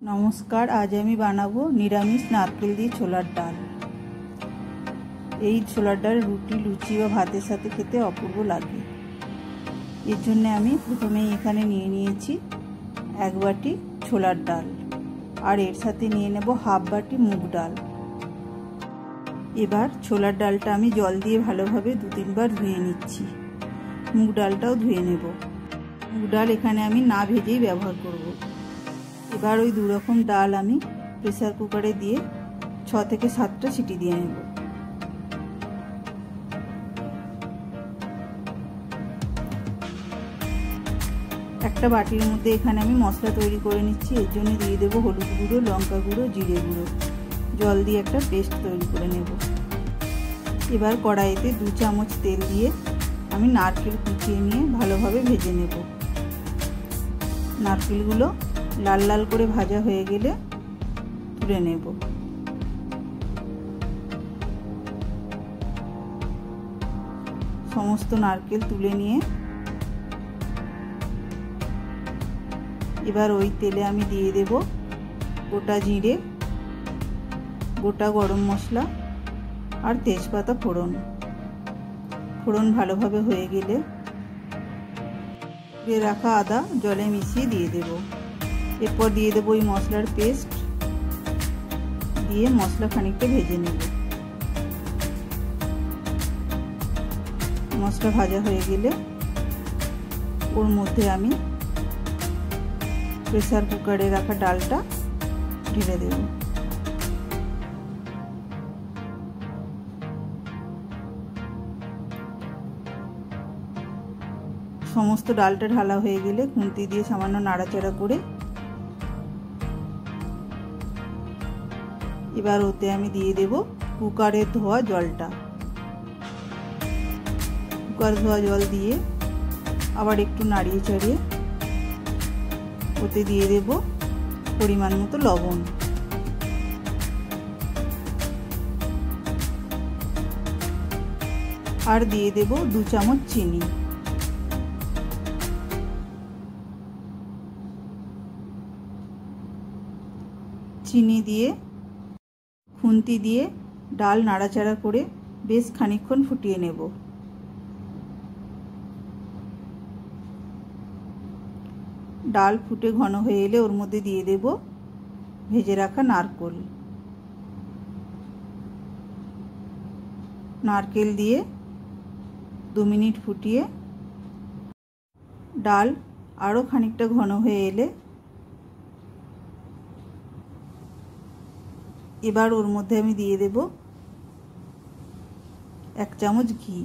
नमस्कार। आज आमी बानाबो निरामिष नारकेल दिए छोलार डाल। এই ছোলার ডাল রুটি লুচি বা ভাতের সাথে খেতে অপূর্ব লাগে। এর জন্য আমি প্রথমে এখানে নিয়ে নিয়েছি এক বাটি ছোলার ডাল আর এর সাথে নিয়ে নেব হাফ বাটি মুগ ডাল। এবার ছোলার ডালটা আমি জল দিয়ে ভালোভাবে 2-3 বার ধুয়ে নিচ্ছি। মুগ ডালটাও ধুয়ে নেব। মুগ ডাল এখানে আমি না ভেজেই ব্যবহার করব। এবার ওই 2 রকম ডাল আমি প্রেসার কুকারে দিয়ে 6 থেকে 7টা সিটি দিয়ে নেব। একটা বাটির মধ্যে এখানে আমি মশলা তৈরি করে নিচ্ছি। এর জন্য দিয়ে দেব হলুদ গুঁড়ো, লঙ্কা গুঁড়ো, জিরে গুঁড়ো, জল দিয়ে একটা পেস্ট তৈরি করে নেব। এবার কড়াইতে 2 চামচ তেল দিয়ে আমি নারকেল কুচিয়ে নিয়ে ভালোভাবে ভেজে নেব। নারকেলগুলো লাল লাল করে ভাজা হয়ে গেলে তুলে নেব। সমস্ত নারকেল তুলে নিয়ে এবার ওই তেলে আমি দিয়ে দেব গোটা জিরে, গোটা গরম মশলা আর তেজপাতা ফোড়ন। ফোড়ন ভালোভাবে হয়ে গেলে ধুয়ে রাখা আদা জলে মিশিয়ে দিয়ে দেব। এরপর দিয়ে দেব ওই মশলার পেস্ট, দিয়ে মশলা খানিকটা ভেজে নেব। মশলা ভাজা হয়ে গেলে ওর মধ্যে আমি প্রেসার কুকারে রাখা ডালটা ঢেলে দেব। সমস্ত ডালটা ঢালা হয়ে গেলে খুন্তি দিয়ে সামান্য নাড়াচাড়া করে এবার ওতে আমি দিয়ে দেব কুকারে ধোয়া জলটা। কুকার ধোয়া জল দিয়ে আবার একটু নাড়িয়ে চাড়িয়ে ওতে দিয়ে দেব পরিমাণ মতো লবণ। আর দিয়ে দেব 2 চামচ চিনি। চিনি দিয়ে খুন্তি দিয়ে ডাল নাড়াচাড়া করে বেশ খানিকক্ষণ ফুটিয়ে নেব। ডাল ফুটে ঘন হয়ে এলে ওর মধ্যে দিয়ে দেব ভেজে রাখা নারকেল। নারকেল দিয়ে 2 মিনিট ফুটিয়ে ডাল আরও খানিকটা ঘন হয়ে এলে এবার ওর মধ্যে আমি দিয়ে দেব 1 চামচ ঘি।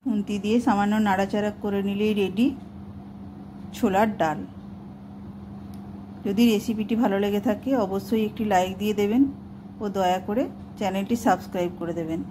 খুন্তি দিয়ে সামান্য নাড়াচাড়া করে নিলেই রেডি ছোলার ডাল। যদি রেসিপিটি ভালো লেগে থাকে অবশ্যই একটি লাইক দিয়ে দেবেন ও দয়া করে চ্যানেলটি সাবস্ক্রাইব করে দেবেন।